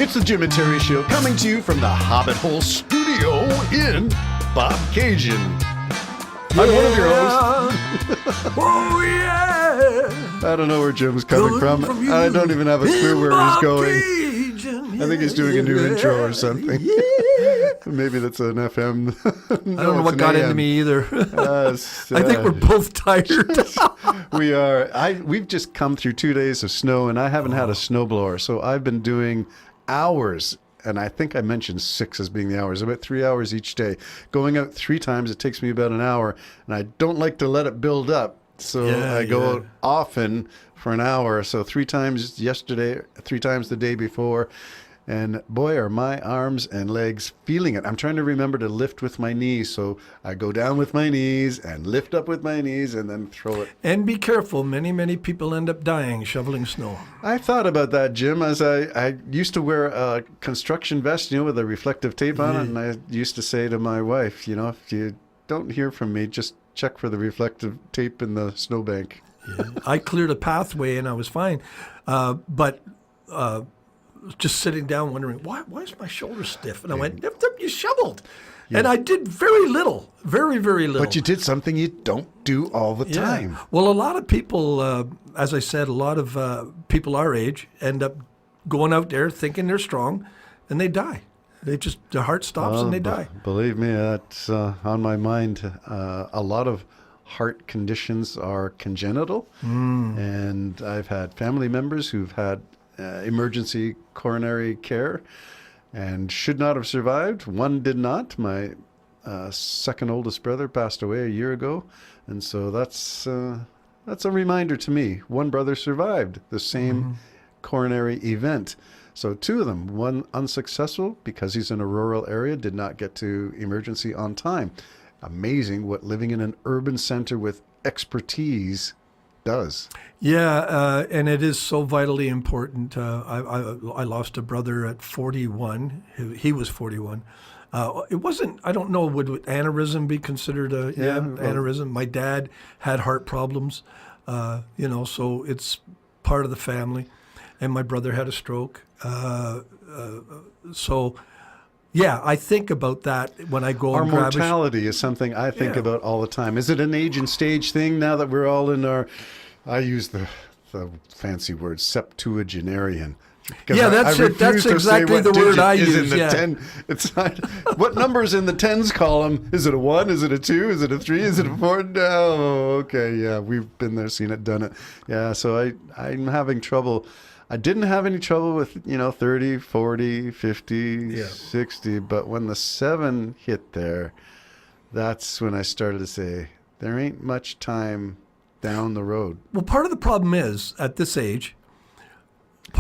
It's the Jim and Terry Show coming to you from the Hobbit Hole Studio in Bobcaygeon. I'm one of your hosts. Oh, yeah. I don't know where Jim's coming from. I don't even have a clue where he's going. I think he's doing a new intro or something. Maybe that's an FM. I don't know what got into me either. I think we're both tired. We are. We've just come through 2 days of snow, and I haven't had a snowblower, so I've been doing hours. And I think I mentioned 6 as being the hours, about 3 hours each day. Going out 3 times, it takes me about an hour, and I don't like to let it build up. So I go out often for an hour. So 3 times yesterday, 3 times the day before. And boy, are my arms and legs feeling it. I'm trying to remember to lift with my knees. So I go down with my knees and lift up with my knees and then throw it. And be careful. Many people end up dying shoveling snow. I thought about that, Jim, as I used to wear a construction vest, with a reflective tape on it. And I used to say to my wife, if you don't hear from me, just check for the reflective tape in the snowbank. I cleared a pathway and I was fine. But just sitting down wondering, why is my shoulder stiff? And I went, you shoveled. Yeah. And I did very little, very, very little. But you did something you don't do all the time. Well, a lot of people, as I said, a lot of people our age end up going out there thinking they're strong and they die. Their heart stops and they die. Believe me, that's on my mind. A lot of heart conditions are congenital. And I've had family members who've had emergency coronary care and should not have survived. One did not. My second oldest brother passed away a year ago. And so that's a reminder to me. One brother survived the same coronary event. So 2 of them, one unsuccessful because he's in a rural area, did not get to emergency on time. Amazing what living in an urban center with expertise does. Yeah, and it is so vitally important. I lost a brother at 41. He was 41. It wasn't, I don't know, would aneurysm be considered aneurysm? My dad had heart problems, so it's part of the family. And my brother had a stroke. I think about that when I go and grab mortality is something I think about all the time. Is it an age and stage thing now that we're all in I use the fancy word, septuagenarian. That's it. That's exactly the word I use. It's not, what number is in the tens column? Is it a 1? Is it a 2? Is it a 3? Is it a 4? No. Okay. Yeah. We've been there, seen it, done it. Yeah. So I'm having trouble. I didn't have any trouble with, 30, 40, 50, 60. But when the 7 hit there, that's when I started to say, there ain't much time down the road. Well, part of the problem is, at this age, is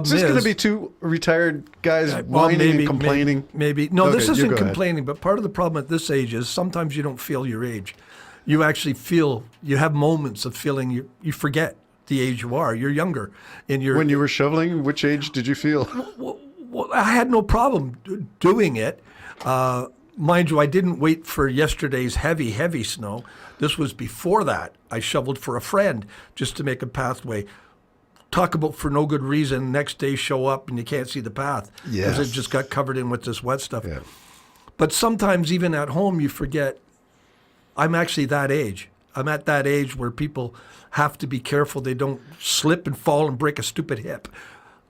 this going to be 2 retired guys whining and complaining? Maybe. No, this isn't complaining, but part of the problem at this age is sometimes you don't feel your age. You actually feel, you have moments of feeling you forget the age you are. You're younger. When you were shoveling, which age did you feel? Well, I had no problem doing it. Mind you, I didn't wait for yesterday's heavy snow. This was before that. I shoveled for a friend just to make a pathway. Talk about for no good reason, next day show up and you can't see the path because it just got covered in with this wet stuff. Yeah. But sometimes even at home you forget, I'm actually that age. I'm at that age where people have to be careful they don't slip and fall and break a stupid hip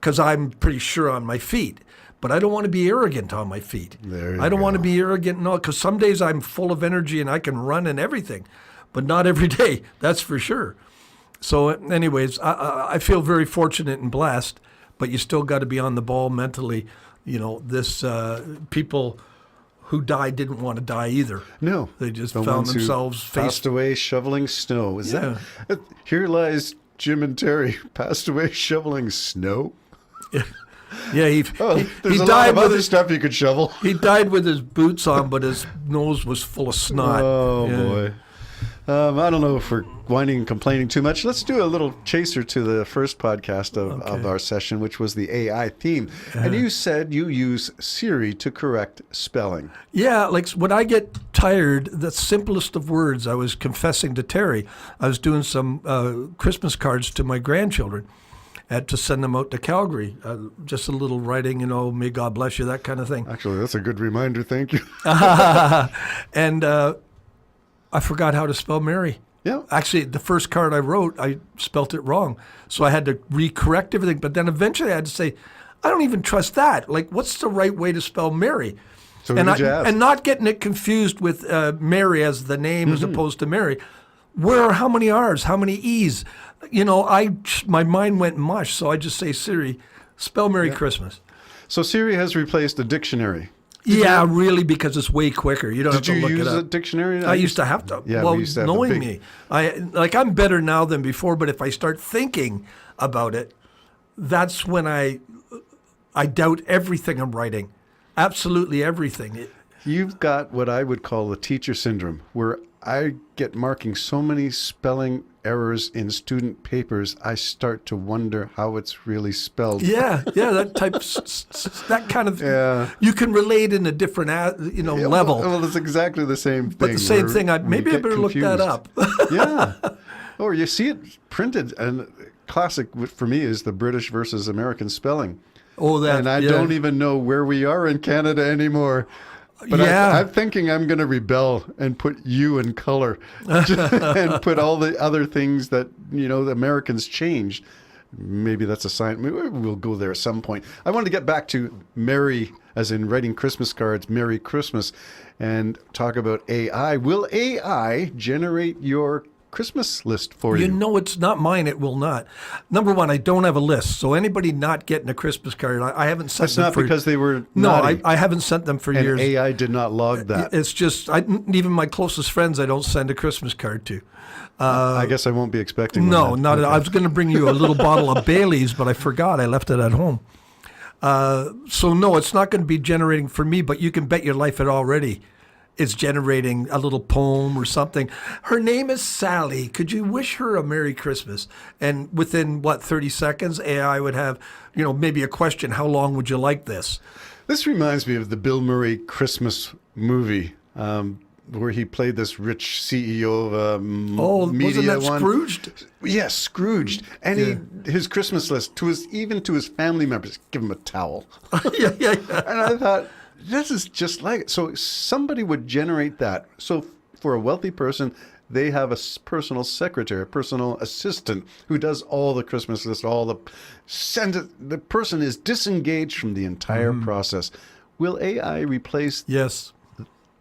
because I'm pretty sure on my feet. But I don't want to be arrogant on my feet. I don't want to be arrogant, because some days I'm full of energy and I can run and everything, but not every day, that's for sure. So anyways, I feel very fortunate and blessed, but you still got to be on the ball mentally. This people who died didn't want to die either. No. They just found themselves passed away shoveling snow. That here lies Jim and Terry, passed away shoveling snow? Yeah, he died with other stuff you could shovel. He died with his boots on, but his nose was full of snot. Oh, boy. I don't know if we're whining and complaining too much. Let's do a little chaser to the first podcast of our session, which was the AI theme. And you said you use Siri to correct spelling. Yeah, like when I get tired, the simplest of words, I was confessing to Terry, I was doing some Christmas cards to my grandchildren. to send them out to Calgary. Just a little writing, may God bless you, that kind of thing. Actually, that's a good reminder. Thank you. And I forgot how to spell Mary. Yeah. Actually, the first card I wrote, I spelt it wrong. So I had to recorrect everything. But then eventually I had to say, I don't even trust that. Like, what's the right way to spell Mary? So who did you ask? And not getting it confused with Mary as the name as opposed to Mary. How many R's? How many E's? My mind went mush. So I just say, Siri, spell Merry Christmas. So Siri has replaced a dictionary. Really, because it's way quicker. You don't have to look it up. Did you use a dictionary? I used to have to. Yeah, well, we used to have knowing me, I'm better now than before. But if I start thinking about it, that's when I doubt everything I'm writing, absolutely everything. You've got what I would call the teacher syndrome, where I get marking so many spelling errors in student papers, I start to wonder how it's really spelled. Yeah, that type, that kind of. Yeah. You can relate in a different, level. Well, it's exactly the same thing. But the same thing. Maybe I better look that up. Yeah. Or you see it printed, and classic for me is the British versus American spelling. Oh, that. And I don't even know where we are in Canada anymore. But I'm thinking I'm going to rebel and put you in color and put all the other things that, the Americans changed. Maybe that's a sign. We'll go there at some point. I wanted to get back to Merry, as in writing Christmas cards, Merry Christmas, and talk about AI. Will AI generate your Christmas list for you? It's not mine. It will not. Number one, I don't have a list. So anybody not getting a Christmas card, I haven't sent them. That's not because they were naughty. No, I haven't sent them for years. AI did not log that. It's just, even my closest friends, I don't send a Christmas card to. I guess I won't be expecting one. No, not at all. I was going to bring you a little bottle of Bailey's, but I forgot. I left it at home. So no, it's not going to be generating for me, but you can bet your life it already. It's generating a little poem or something. Her name is Sally. Could you wish her a Merry Christmas? And within, 30 seconds, AI would have, maybe a question. How long would you like this? This reminds me of the Bill Murray Christmas movie, where he played this rich CEO of media. Wasn't that one. Scrooged? Yes, Scrooged. And his Christmas list, to his family members, give him a towel. Yeah. And I thought, this is just like it. So somebody would generate that. So for a wealthy person, they have a personal secretary, a personal assistant who does all the Christmas list, the person is disengaged from the entire process. Will AI replace? Yes.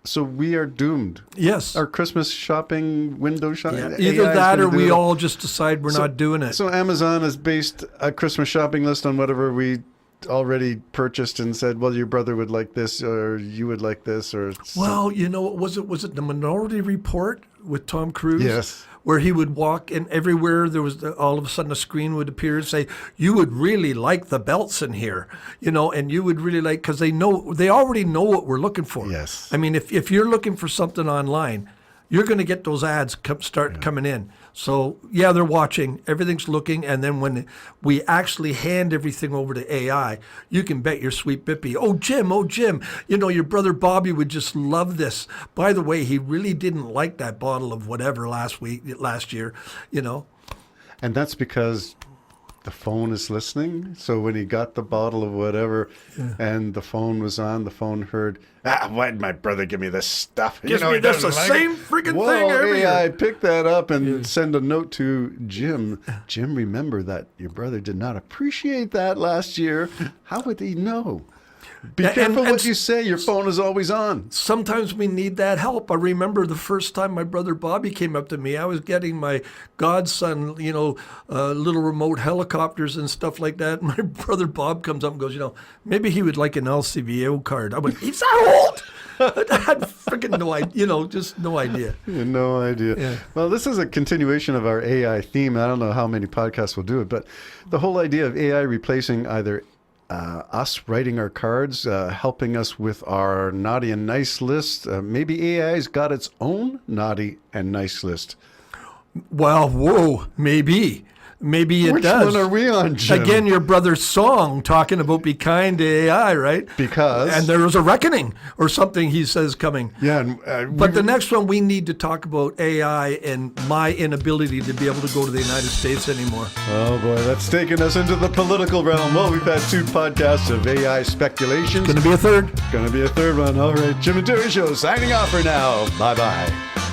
So we are doomed. Yes. Our Christmas shopping, window shopping. Yeah. Either that or we all just decide we're not doing it. So Amazon has based a Christmas shopping list on whatever we already purchased and said, well, your brother would like this, or you would like this, or... Well, was it the Minority Report with Tom Cruise? Yes. Where he would walk and everywhere there was all of a sudden a screen would appear and say, you would really like the belts in here, and you would really like, because they already know what we're looking for. Yes. I mean, if you're looking for something online, you're going to get those ads coming in. So, they're watching, everything's looking, and then when we actually hand everything over to AI, you can bet your sweet Bippy, oh, Jim, your brother Bobby would just love this. By the way, he really didn't like that bottle of whatever last year. And that's because the phone is listening. So when he got the bottle of whatever and the phone was on, the phone heard, why'd my brother give me this stuff? Gives me this the same freaking thing every year. I picked that up and send a note to Jim. Jim, remember that your brother did not appreciate that last year. How would he know? Be careful what you say. Your phone is always on. Sometimes we need that help. I remember the first time my brother Bobby came up to me. I was getting my godson, little remote helicopters and stuff like that. My brother Bob comes up and goes, maybe he would like an LCVO card. I went, he's that old? I had freaking no idea, just no idea. No idea. Yeah. Well, this is a continuation of our AI theme. I don't know how many podcasts will do it, but the whole idea of AI replacing either us writing our cards, helping us with our naughty and nice list. Maybe AI's got its own naughty and nice list. Well, maybe. maybe it Which does. one are we on, Jim? Again, your brother's song talking about be kind to AI, right? Because? And there was a reckoning or something he says coming. Yeah. And, But the next one, we need to talk about AI and my inability to be able to go to the United States anymore. oh, boy, that's taken us into the political realm. Well, we've had 2 podcasts of AI speculations. Going to be a third. Going to be a 3rd one. All right. Jim and Dewey Show signing off for now. Bye-bye.